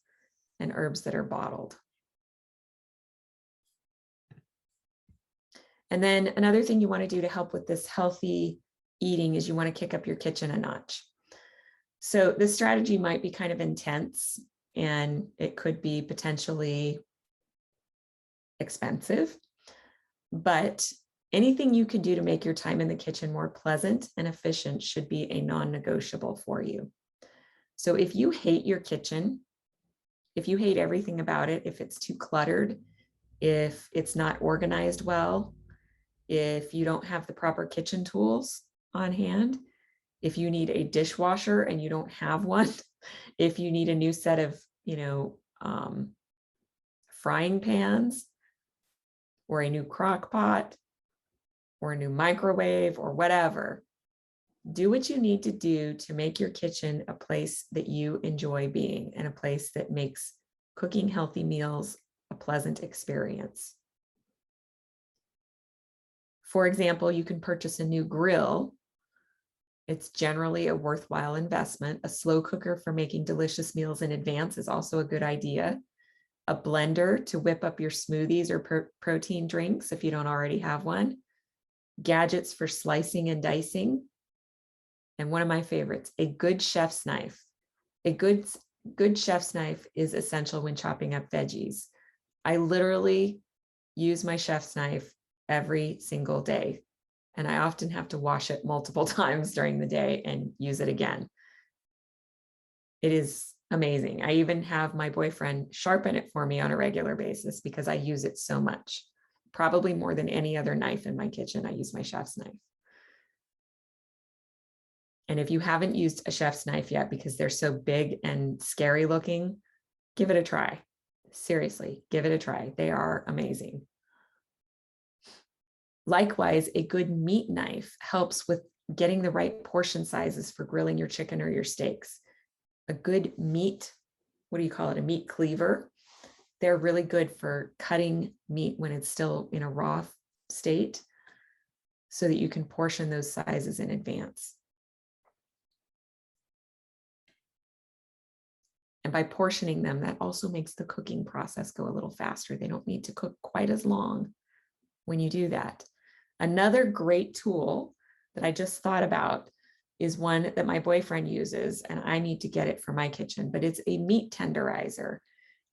and herbs that are bottled. And then another thing you want to do to help with this healthy eating is you want to kick up your kitchen a notch. So this strategy might be kind of intense, and it could be potentially expensive, but anything you can do to make your time in the kitchen more pleasant and efficient should be a non-negotiable for you. So if you hate your kitchen, if you hate everything about it, if it's too cluttered, if it's not organized well, if you don't have the proper kitchen tools on hand, if you need a dishwasher and you don't have one, if you need a new set of, frying pans, or a new crock pot, or a new microwave, or whatever, do what you need to do to make your kitchen a place that you enjoy being, and a place that makes cooking healthy meals a pleasant experience. For example, you can purchase a new grill. It's generally a worthwhile investment. A slow cooker for making delicious meals in advance is also a good idea. A blender to whip up your smoothies or protein drinks if you don't already have one. Gadgets for slicing and dicing. And one of my favorites, a good chef's knife. A good chef's knife is essential when chopping up veggies. I literally use my chef's knife every single day, and I often have to wash it multiple times during the day and use it again. It is amazing. I even have my boyfriend sharpen it for me on a regular basis because I use it so much. Probably more than any other knife in my kitchen, I use my chef's knife. And if you haven't used a chef's knife yet because they're so big and scary looking, give it a try. Seriously, give it a try. They are amazing. Likewise, a good meat knife helps with getting the right portion sizes for grilling your chicken or your steaks. A good meat, what do you call it? A meat cleaver. They're really good for cutting meat when it's still in a raw state, so that you can portion those sizes in advance. And by portioning them, that also makes the cooking process go a little faster. They don't need to cook quite as long when you do that. Another great tool that I just thought about is one that my boyfriend uses, and I need to get it for my kitchen, but it's a meat tenderizer.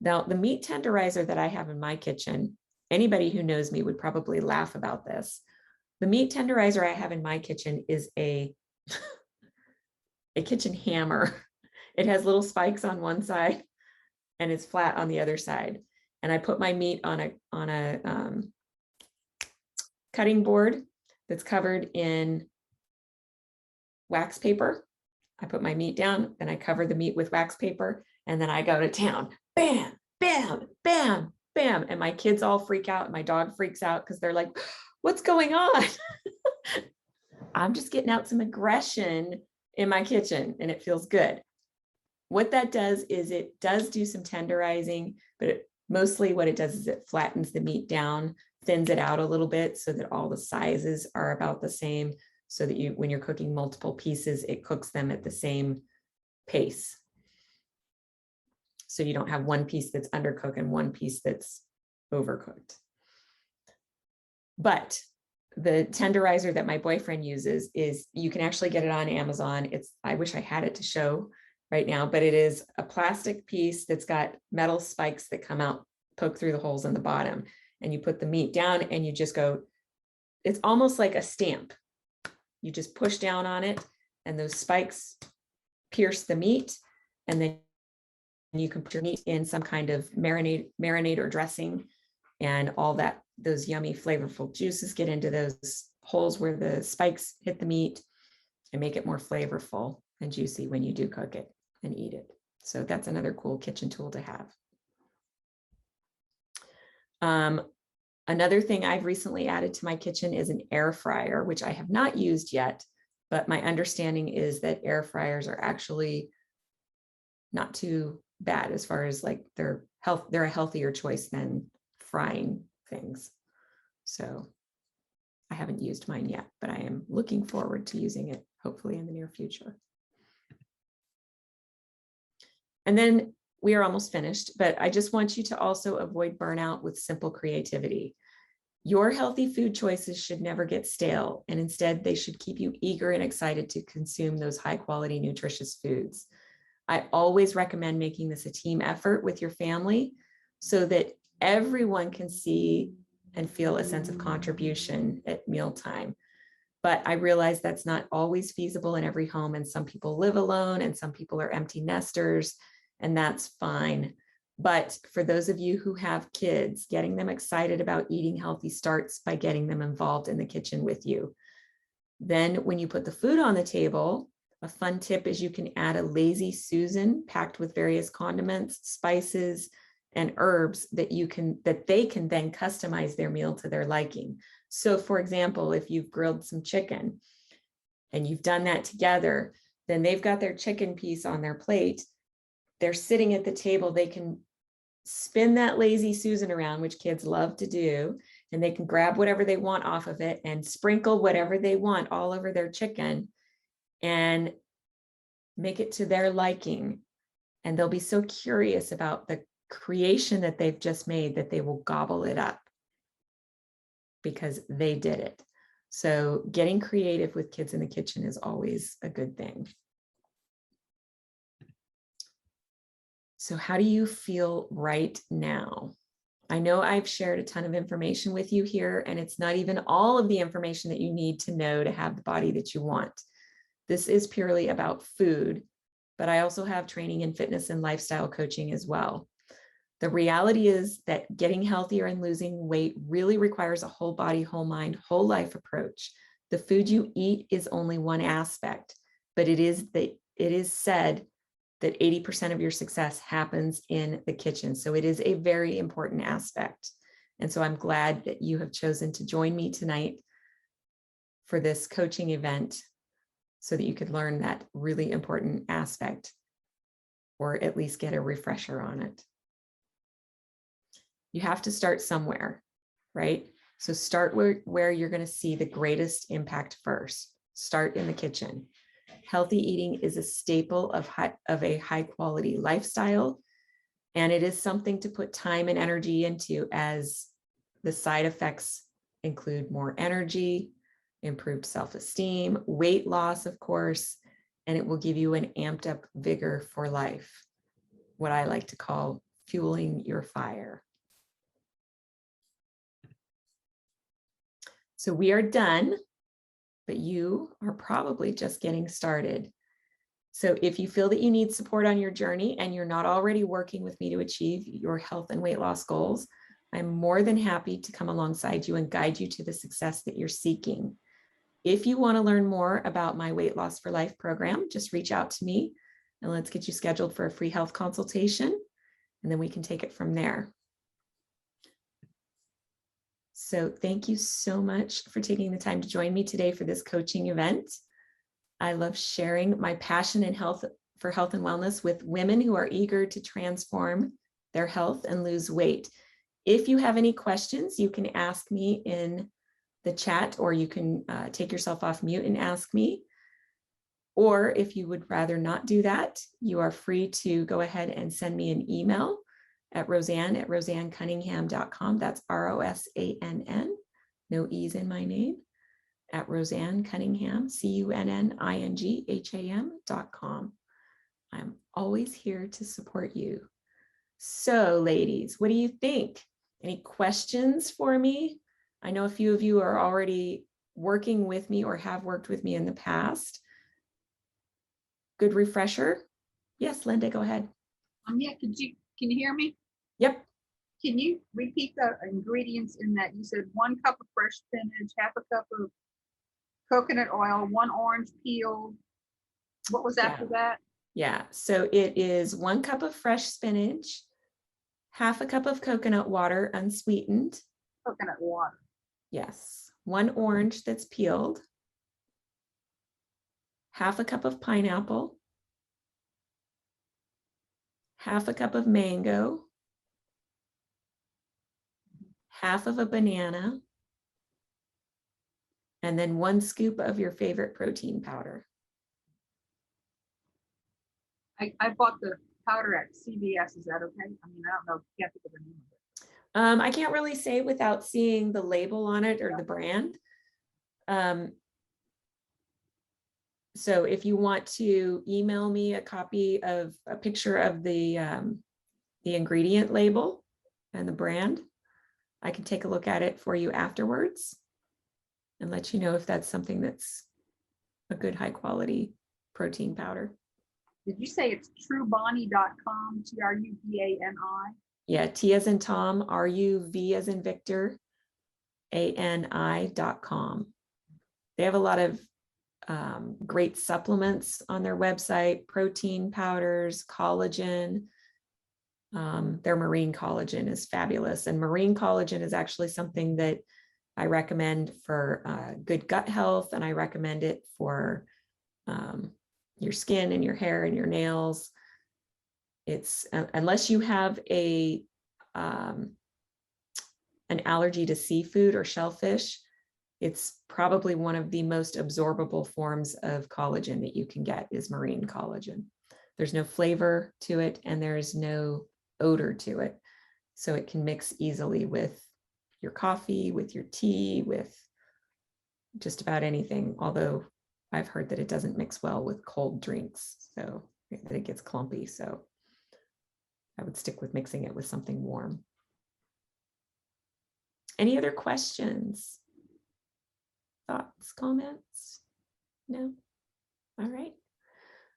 Now, the meat tenderizer that I have in my kitchen, anybody who knows me would probably laugh about this. The meat tenderizer I have in my kitchen is a kitchen hammer. It has little spikes on one side and it's flat on the other side. And I put my meat on a cutting board that's covered in wax paper. I put my meat down, then I cover the meat with wax paper, and then I go to town. Bam, bam, bam, bam. And my kids all freak out. And my dog freaks out because they're like, what's going on? I'm just getting out some aggression in my kitchen, and it feels good. What that does is it does do some tenderizing, but mostly what it does is it flattens the meat down, thins it out a little bit so that all the sizes are about the same, so that when you're cooking multiple pieces, it cooks them at the same pace. So you don't have one piece that's undercooked and one piece that's overcooked. But the tenderizer that my boyfriend uses is, you can actually get it on Amazon. I wish I had it to show. right now, but it is a plastic piece that's got metal spikes that come out, poke through the holes in the bottom, and you put the meat down and you just go, it's almost like a stamp. You just push down on it and those spikes pierce the meat, and then you can put your meat in some kind of marinade or dressing, and all that, those yummy flavorful juices get into those holes where the spikes hit the meat and make it more flavorful and juicy when you do cook it and eat it. So that's another cool kitchen tool to have. Another thing I've recently added to my kitchen is an air fryer, which I have not used yet, but my understanding is that air fryers are actually not too bad as far as like they're a healthier choice than frying things. So I haven't used mine yet, but I am looking forward to using it, hopefully in the near future. And then we are almost finished, but I just want you to also avoid burnout with simple creativity. Your healthy food choices should never get stale, and instead they should keep you eager and excited to consume those high quality, nutritious foods. I always recommend making this a team effort with your family so that everyone can see and feel a sense of contribution at mealtime. But I realize that's not always feasible in every home, and some people live alone and some people are empty nesters, and that's fine. But for those of you who have kids, getting them excited about eating healthy starts by getting them involved in the kitchen with you. Then when you put the food on the table, a fun tip is you can add a lazy Susan packed with various condiments, spices, and herbs that they can then customize their meal to their liking. So for example, if you've grilled some chicken and you've done that together, then they've got their chicken piece on their plate. They're sitting at the table, they can spin that lazy Susan around, which kids love to do, and they can grab whatever they want off of it and sprinkle whatever they want all over their chicken and make it to their liking. And they'll be so curious about the creation that they've just made that they will gobble it up because they did it. So getting creative with kids in the kitchen is always a good thing. So how do you feel right now? I know I've shared a ton of information with you here, and it's not even all of the information that you need to know to have the body that you want. This is purely about food, but I also have training in fitness and lifestyle coaching as well. The reality is that getting healthier and losing weight really requires a whole body, whole mind, whole life approach. The food you eat is only one aspect, but it is said that 80% of your success happens in the kitchen. So it is a very important aspect. And so I'm glad that you have chosen to join me tonight for this coaching event so that you could learn that really important aspect, or at least get a refresher on it. You have to start somewhere, right? So start where you're going to see the greatest impact first. Start in the kitchen. Healthy eating is a staple of a high quality lifestyle, and it is something to put time and energy into, as the side effects include more energy, improved self-esteem, weight loss, of course, and it will give you an amped up vigor for life, what I like to call fueling your fire. So we are done, but you are probably just getting started. So if you feel that you need support on your journey and you're not already working with me to achieve your health and weight loss goals, I'm more than happy to come alongside you and guide you to the success that you're seeking. If you want to learn more about my Weight Loss for Life program, just reach out to me and let's get you scheduled for a free health consultation, and then we can take it from there. So thank you so much for taking the time to join me today for this coaching event. I love sharing my passion in for health and wellness with women who are eager to transform their health and lose weight. If you have any questions, you can ask me in the chat, or you can take yourself off mute and ask me. Or if you would rather not do that, you are free to go ahead and send me an email at rosann@rosanncunningham.com. That's ROSANN, no E's in my name, at Rosann Cunningham, CUNNINGHAM.com. I'm always here to support you. So ladies, what do you think? Any questions for me? I know a few of you are already working with me or have worked with me in the past. Good refresher. Yes, Linda, go ahead. Yeah, can you hear me? Yep. Can you repeat the ingredients in that? You said 1 cup of fresh spinach, half a cup of coconut oil, 1 orange peel. What was after that? Yeah, so it is 1 cup of fresh spinach, half a cup of coconut water, unsweetened. Coconut water. Yes, 1 orange that's peeled, half a cup of pineapple, half a cup of mango, half of a banana, and then 1 scoop of your favorite protein powder. I bought the powder at CVS. Is that okay? I mean, I don't know. Can't think of the name of it. I can't really say without seeing the label on it or the brand. So if you want to email me a copy of a picture of the ingredient label and the brand, I can take a look at it for you afterwards and let you know if that's something that's a good high quality protein powder. Did you say it's trubani.com, TRUBANI? Yeah, T as in Tom, RUV as in Victor, ANI.com. They have a lot of great supplements on their website, protein powders, collagen. Their marine collagen is fabulous. And marine collagen is actually something that I recommend for good gut health. And I recommend it for your skin and your hair and your nails. It's unless you have an allergy to seafood or shellfish, it's probably one of the most absorbable forms of collagen that you can get is marine collagen. There's no flavor to it and there's no odor to it. So it can mix easily with your coffee, with your tea, with just about anything. Although I've heard that it doesn't mix well with cold drinks, so that it gets clumpy. So I would stick with mixing it with something warm. Any other questions? Thoughts, comments? No? All right.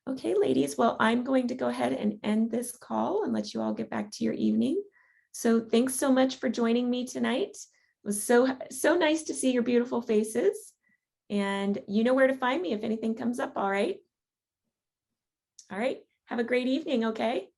Okay, ladies. Well, I'm going to go ahead and end this call and let you all get back to your evening. So thanks so much for joining me tonight. It was so nice to see your beautiful faces. And you know where to find me if anything comes up, all right? All right. Have a great evening, okay?